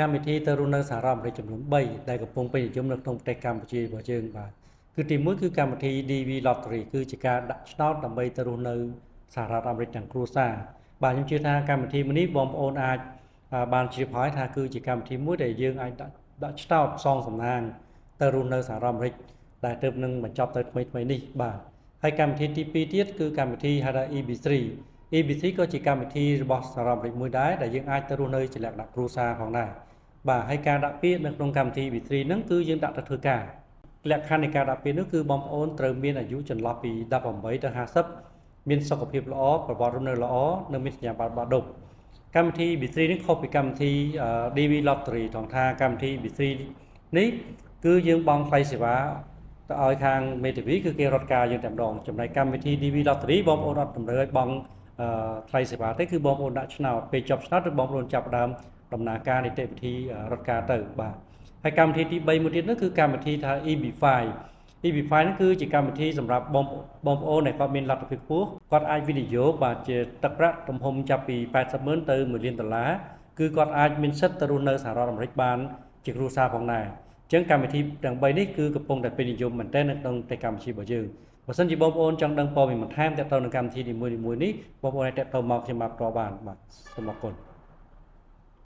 កម្មវិធីទៅរស់នៅសហរដ្ឋអាមេរិកចំនួន3ដែលកំពុងពេញនិយមនៅក្នុងប្រទេសកម្ពុជារបស់យើងបាទគឺទី1គឺកម្មវិធី DV Lottery គឺជាការដាក់ឆ្នោតដើម្បីទៅរស់នៅសហរដ្ឋអាមេរិកទាំងគ្រួសារបាទខ្ញុំជឿថាកម្មវិធីមួយនេះបងប្អូនអាចបានជ្រាបហើយថាគឺជាកម្មវិធីមួយដែលយើងអាចដាក់ឆ្នោតសងសំណាងទៅរស់នៅសហរដ្ឋអាមេរិកដែលទើបនឹងបញ្ចប់ទៅថ្មីនេះបាទហើយកម្មវិធីទី2ទៀតគឺកម្មវិធីហៅថា EB3 EB3 ក៏ជាកម្មវិធីរបស់សហរដ្ឋអាមេរិកមួយដែរដែលយើងអាចទៅរស់នៅជាលក្ខណៈគ្រួសារផងដែរបាទហើយការដាក់ពាក្យនៅក្នុងកម្មវិធី EB3 ហ្នឹងគឺយើងដាក់ទៅធ្វើការលក្ខខណ្ឌនៃការដាក់ពាក្យនោះគឺបងប្អូនត្រូវមានអាយុចន្លោះពី18ទៅ50មានសុខភាពល្អប្រវត្តិរស់នៅល្អនិងមានសញ្ញាបត្របដិបកម្មវិធី B3 នេះខុសពីកម្មវិធី DV Lottery ថងថាកម្មវិធី B3 នេះគឺយើងបង់ថ្លៃសេវាទៅឲ្យខាងមេធាវីគឺគេរត់ការយើងតែម្ដងចំណែកកម្មវិធី DV Lottery បងប្អូនអត់តម្រូវឲ្យបង់ថ្លៃសេវាទេគឺបងប្អូនដាក់ឆ្នោតពេលចប់ឆ្នោតឬបងប្អូនចាប់ផ្ដើមដំណើរការនីតិវិធីរត់ការទៅបាទហើយកម្មវិធីទី3មួយទៀតនោះគឺកម្មវិធីថា EB5 EB5 នេះគឺជាកម្មវិធីសម្រាប់បងប្អូនដែលគាត់មានលទ្ធភាពខ្ពស់គាត់អាចវិនិយោគបាទជាទឹកប្រាក់ទំហំចាប់ពី$80,000ទៅ$1,000,000គឺគាត់អាចមានសិទ្ធិទៅរស់នៅសហរដ្ឋអាមេរិកបានជាគ្រួសារផងដែរអញ្ចឹងកម្មវិធីទាំង3នេះគឺកំពុងតែពេញនិយមមែនទែននៅក្នុងប្រទេសកម្ពុជារបស់យើងបើសិនជាបងប្អូនចង់ដឹងព័ត៌មានបន្ថែមទាក់ទងនឹងកម្មវិធីនីមួយៗនេះបងប្អូនអាចទាក់ទងមកខ្ញុំបានផ្ទាល់បានបាទសូមអរគុណ